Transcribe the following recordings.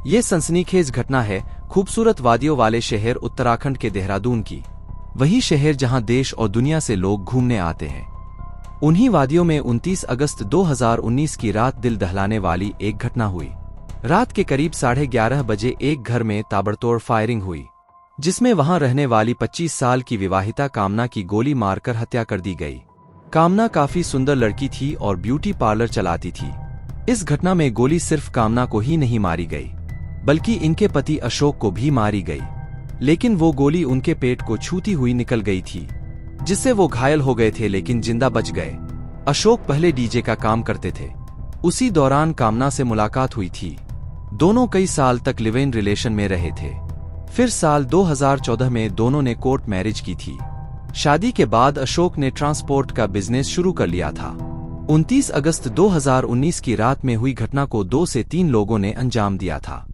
ये सनसनीखेज घटना है खूबसूरत वादियों वाले शहर उत्तराखंड के देहरादून की। वही शहर जहां देश और दुनिया से लोग घूमने आते हैं। उन्हीं वादियों में 29 अगस्त 2019 की रात दिल दहलाने वाली एक घटना हुई। रात के करीब 11:30 बजे एक घर में ताबड़तोड़ फायरिंग हुई, जिसमें वहां रहने वाली 25 साल की विवाहिता कामना की गोली मारकर हत्या कर दी गई। कामना काफी सुंदर लड़की थी और ब्यूटी पार्लर चलाती थी। इस घटना में गोली सिर्फ कामना को ही नहीं मारी गई, बल्कि इनके पति अशोक को भी मारी गई। लेकिन वो गोली उनके पेट को छूती हुई निकल गई थी, जिससे वो घायल हो गए थे लेकिन जिंदा बच गए। अशोक पहले डीजे का काम करते थे। उसी दौरान कामना से मुलाकात हुई थी। दोनों कई साल तक लिव इन रिलेशन में रहे थे। फिर साल 2014 में दोनों ने कोर्ट मैरिज की थी। शादी के बाद अशोक ने ट्रांसपोर्ट का बिजनेस शुरू कर लिया था। 29 अगस्त 2019 की रात में हुई घटना को 2 से 3 लोगों ने अंजाम दिया था।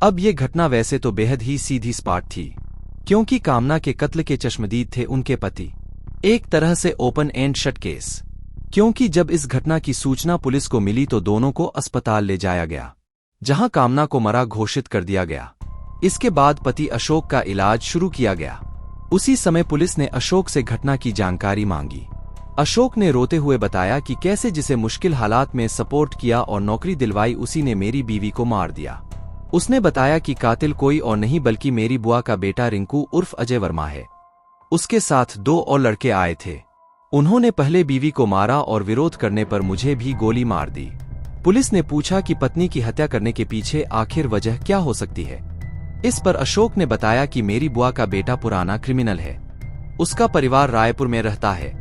अब ये घटना वैसे तो बेहद ही सीधी स्पॉट थी, क्योंकि कामना के कत्ल के चश्मदीद थे उनके पति। एक तरह से ओपन एंड शट केस, क्योंकि जब इस घटना की सूचना पुलिस को मिली तो दोनों को अस्पताल ले जाया गया, जहां कामना को मरा घोषित कर दिया गया। इसके बाद पति अशोक का इलाज शुरू किया गया। उसी समय पुलिस ने अशोक से घटना की जानकारी मांगी। अशोक ने रोते हुए बताया कि कैसे जिसे मुश्किल हालात में सपोर्ट किया और नौकरी दिलवाई, उसी ने मेरी बीवी को मार दिया। उसने बताया कि कातिल कोई और नहीं बल्कि मेरी बुआ का बेटा रिंकू उर्फ अजय वर्मा है। उसके साथ 2 और लड़के आए थे। उन्होंने पहले बीवी को मारा और विरोध करने पर मुझे भी गोली मार दी। पुलिस ने पूछा कि पत्नी की हत्या करने के पीछे आखिर वजह क्या हो सकती है। इस पर अशोक ने बताया कि मेरी बुआ का बेटा पुराना क्रिमिनल है। उसका परिवार रायपुर में रहता है।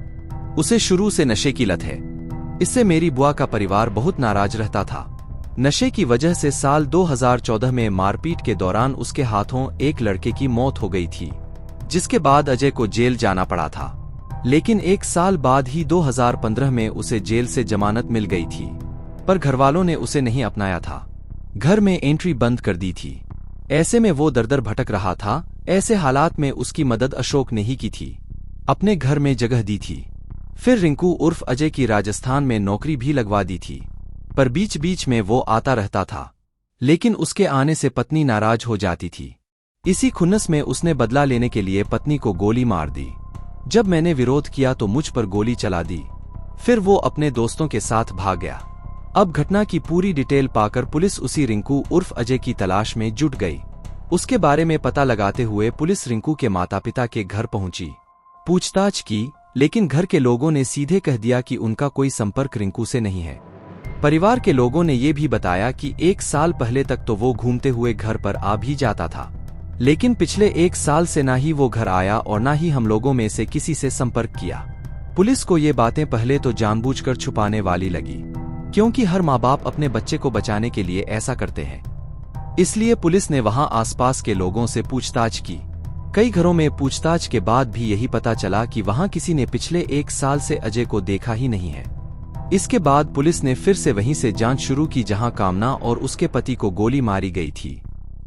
उसे शुरू से नशे की लत है। इससे मेरी बुआ का परिवार बहुत नाराज रहता था। नशे की वजह से साल 2014 में मारपीट के दौरान उसके हाथों एक लड़के की मौत हो गई थी, जिसके बाद अजय को जेल जाना पड़ा था। लेकिन 1 साल बाद ही 2015 में उसे जेल से जमानत मिल गई थी, पर घरवालों ने उसे नहीं अपनाया था। घर में एंट्री बंद कर दी थी। ऐसे में वो दर दर भटक रहा था। ऐसे हालात में उसकी मदद अशोक ने ही की थी, अपने घर में जगह दी थी। फिर रिंकू उर्फ अजय की राजस्थान में नौकरी भी लगवा दी थी, पर बीच बीच में वो आता रहता था। लेकिन उसके आने से पत्नी नाराज हो जाती थी। इसी खुन्नस में उसने बदला लेने के लिए पत्नी को गोली मार दी। जब मैंने विरोध किया तो मुझ पर गोली चला दी। फिर वो अपने दोस्तों के साथ भाग गया। अब घटना की पूरी डिटेल पाकर पुलिस उसी रिंकू उर्फ अजय की तलाश में जुट गई। उसके बारे में पता लगाते हुए पुलिस रिंकू के माता पिता के घर पहुंची। पूछताछ की, लेकिन घर के लोगों ने सीधे कह दिया कि उनका कोई संपर्क रिंकू से नहीं है। परिवार के लोगों ने ये भी बताया कि 1 साल पहले तक तो वो घूमते हुए घर पर आ भी जाता था, लेकिन पिछले 1 साल से ना ही वो घर आया और ना ही हम लोगों में से किसी से संपर्क किया। पुलिस को ये बातें पहले तो जानबूझकर छुपाने वाली लगी, क्योंकि हर माँ बाप अपने बच्चे को बचाने के लिए ऐसा करते हैं। इसलिए पुलिस ने वहां आसपास के लोगों से पूछताछ की। कई घरों में पूछताछ के बाद भी यही पता चला कि वहां किसी ने पिछले 1 साल से अजय को देखा ही नहीं है। इसके बाद पुलिस ने फिर से वहीं से जांच शुरू की जहां कामना और उसके पति को गोली मारी गई थी।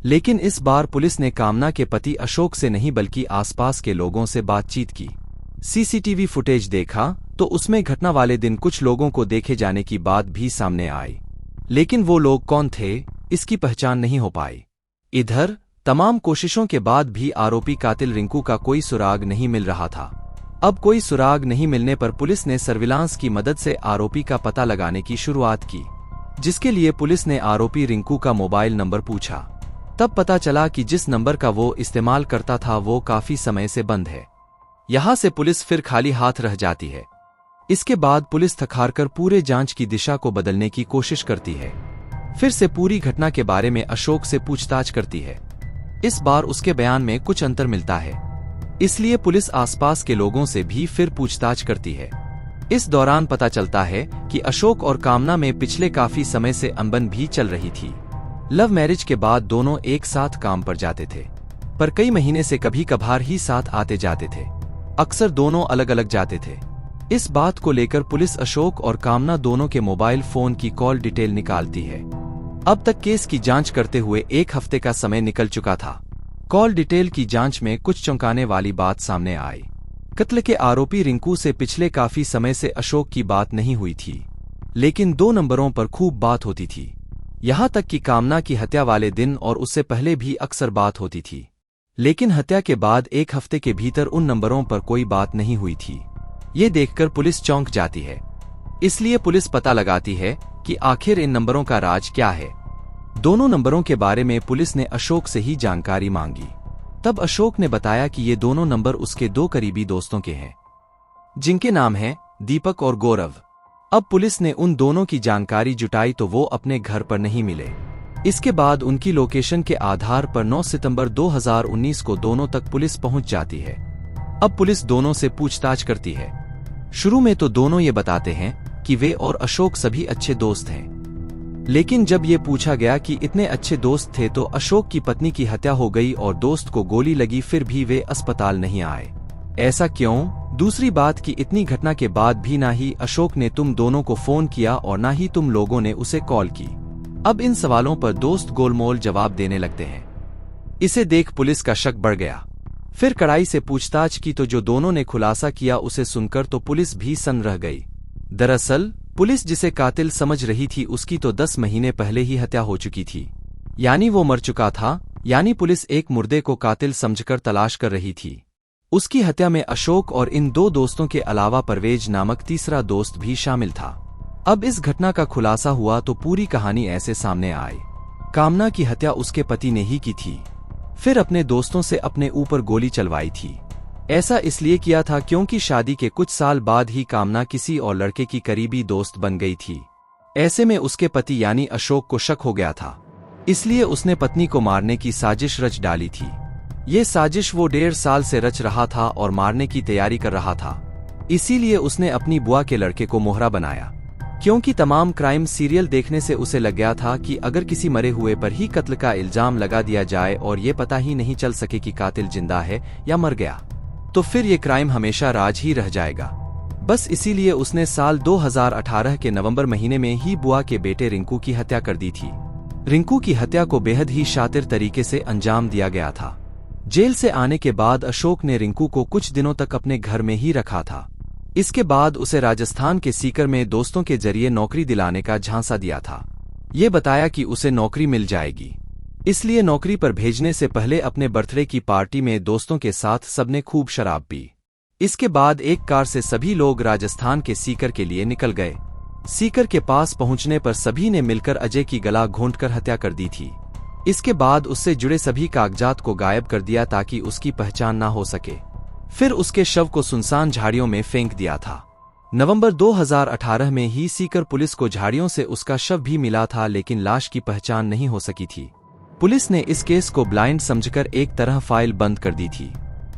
लेकिन इस बार पुलिस ने कामना के पति अशोक से नहीं बल्कि आसपास के लोगों से बातचीत की। सीसीटीवी फुटेज देखा तो उसमें घटना वाले दिन कुछ लोगों को देखे जाने की बात भी सामने आई, लेकिन वो लोग कौन थे इसकी पहचान नहीं हो पाई। इधर तमाम कोशिशों के बाद भी आरोपी कातिल रिंकू का कोई सुराग नहीं मिल रहा था। अब कोई सुराग नहीं मिलने पर पुलिस ने सर्विलांस की मदद से आरोपी का पता लगाने की शुरुआत की, जिसके लिए पुलिस ने आरोपी रिंकू का मोबाइल नंबर पूछा। तब पता चला कि जिस नंबर का वो इस्तेमाल करता था वो काफी समय से बंद है। यहाँ से पुलिस फिर खाली हाथ रह जाती है। इसके बाद पुलिस थक-हार पूरे जांच की दिशा को बदलने की कोशिश करती है। फिर से पूरी घटना के बारे में अशोक से पूछताछ करती है। इस बार उसके बयान में कुछ अंतर मिलता है, इसलिए पुलिस आसपास के लोगों से भी फिर पूछताछ करती है। इस दौरान पता चलता है कि अशोक और कामना में पिछले काफी समय से अनबन भी चल रही थी। लव मैरिज के बाद दोनों एक साथ काम पर जाते थे, पर कई महीने से कभी कभार ही साथ आते जाते थे। अक्सर दोनों अलग अलग जाते थे। इस बात को लेकर पुलिस अशोक और कामना दोनों के मोबाइल फोन की कॉल डिटेल निकालती है। अब तक केस की जांच करते हुए 1 हफ्ते का समय निकल चुका था। कॉल डिटेल की जांच में कुछ चौंकाने वाली बात सामने आई। कत्ल के आरोपी रिंकू से पिछले काफी समय से अशोक की बात नहीं हुई थी, लेकिन 2 नंबरों पर खूब बात होती थी। यहाँ तक कि कामना की हत्या वाले दिन और उससे पहले भी अक्सर बात होती थी, लेकिन हत्या के बाद एक हफ्ते के भीतर उन नंबरों पर कोई बात नहीं हुई थी। ये देखकर पुलिस चौंक जाती है। इसलिए पुलिस पता लगाती है कि आखिर इन नंबरों का राज क्या है। दोनों नंबरों के बारे में पुलिस ने अशोक से ही जानकारी मांगी। तब अशोक ने बताया कि ये दोनों नंबर उसके दो करीबी दोस्तों के हैं, जिनके नाम हैं दीपक और गौरव। अब पुलिस ने उन दोनों की जानकारी जुटाई तो वो अपने घर पर नहीं मिले। इसके बाद उनकी लोकेशन के आधार पर 9 सितंबर 2019 को दोनों तक पुलिस पहुंच जाती है। अब पुलिस दोनों से पूछताछ करती है। शुरू में तो दोनों ये बताते हैं कि वे और अशोक सभी अच्छे दोस्त हैं, लेकिन जब ये पूछा गया कि इतने अच्छे दोस्त थे तो अशोक की पत्नी की हत्या हो गई और दोस्त को गोली लगी, फिर भी वे अस्पताल नहीं आए। ऐसा क्यों? दूसरी बात कि इतनी घटना के बाद भी ना ही अशोक ने तुम दोनों को फोन किया और ना ही तुम लोगों ने उसे कॉल की। अब इन सवालों पर दोस्त गोलमोल जवाब देने लगते हैं। इसे देख पुलिस का शक बढ़ गया। फिर कड़ाई से पूछताछ की तो जो दोनों ने खुलासा किया उसे सुनकर तो पुलिस भी सन्न रह गई। दरअसल पुलिस जिसे कातिल समझ रही थी उसकी तो 10 महीने पहले ही हत्या हो चुकी थी, यानी वो मर चुका था। यानी पुलिस एक मुर्दे को कातिल समझकर तलाश कर रही थी। उसकी हत्या में अशोक और इन दो दोस्तों के अलावा परवेज नामक तीसरा दोस्त भी शामिल था। अब इस घटना का खुलासा हुआ तो पूरी कहानी ऐसे सामने आई। कामना की हत्या उसके पति ने ही की थी, फिर अपने दोस्तों से अपने ऊपर गोली चलवाई थी। ऐसा इसलिए किया था क्योंकि शादी के कुछ साल बाद ही कामना किसी और लड़के की करीबी दोस्त बन गई थी। ऐसे में उसके पति यानी अशोक को शक हो गया था, इसलिए उसने पत्नी को मारने की साजिश रच डाली थी। ये साजिश वो 1.5 साल से रच रहा था और मारने की तैयारी कर रहा था। इसीलिए उसने अपनी बुआ के लड़के को मोहरा बनाया, क्योंकि तमाम क्राइम सीरियल देखने से उसे लग गया था कि अगर किसी मरे हुए पर ही कत्ल का इल्जाम लगा दिया जाए और ये पता ही नहीं चल सके कि कातिल जिंदा है या मर गया, तो फिर ये क्राइम हमेशा राज ही रह जाएगा। बस इसीलिए उसने साल 2018 के नवंबर महीने में ही बुआ के बेटे रिंकू की हत्या कर दी थी। रिंकू की हत्या को बेहद ही शातिर तरीके से अंजाम दिया गया था। जेल से आने के बाद अशोक ने रिंकू को कुछ दिनों तक अपने घर में ही रखा था। इसके बाद उसे राजस्थान के सीकर में दोस्तों के जरिए नौकरी दिलाने का झांसा दिया था। ये बताया कि उसे नौकरी मिल जाएगी, इसलिए नौकरी पर भेजने से पहले अपने बर्थडे की पार्टी में दोस्तों के साथ सबने खूब शराब पी। इसके बाद एक कार से सभी लोग राजस्थान के सीकर के लिए निकल गए। सीकर के पास पहुंचने पर सभी ने मिलकर अजय की गला घोंटकर हत्या कर दी थी। इसके बाद उससे जुड़े सभी कागजात को गायब कर दिया ताकि उसकी पहचान ना हो सके। फिर उसके शव को सुनसान झाड़ियों में फेंक दिया था। नवंबर 2018 में ही सीकर पुलिस को झाड़ियों से उसका शव भी मिला था, लेकिन लाश की पहचान नहीं हो सकी थी। पुलिस ने इस केस को ब्लाइंड समझकर एक तरह फाइल बंद कर दी थी,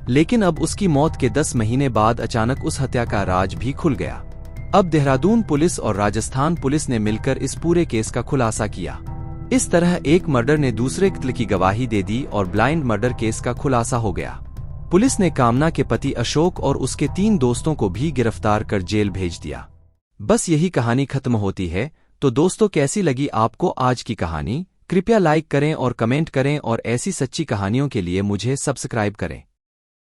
लेकिन अब उसकी मौत के 10 महीने बाद अचानक उस हत्या का राज भी खुल गया। अब देहरादून पुलिस और राजस्थान पुलिस ने मिलकर इस पूरे केस का खुलासा किया। इस तरह एक मर्डर ने दूसरे कत्ल की गवाही दे दी और ब्लाइंड मर्डर केस का खुलासा हो गया। पुलिस ने कामना के पति अशोक और उसके 3 दोस्तों को भी गिरफ्तार कर जेल भेज दिया। बस यही कहानी खत्म होती है। तो दोस्तों, कैसी लगी आपको आज की कहानी? कृपया लाइक करें और कमेंट करें और ऐसी सच्ची कहानियों के लिए मुझे सब्सक्राइब करें।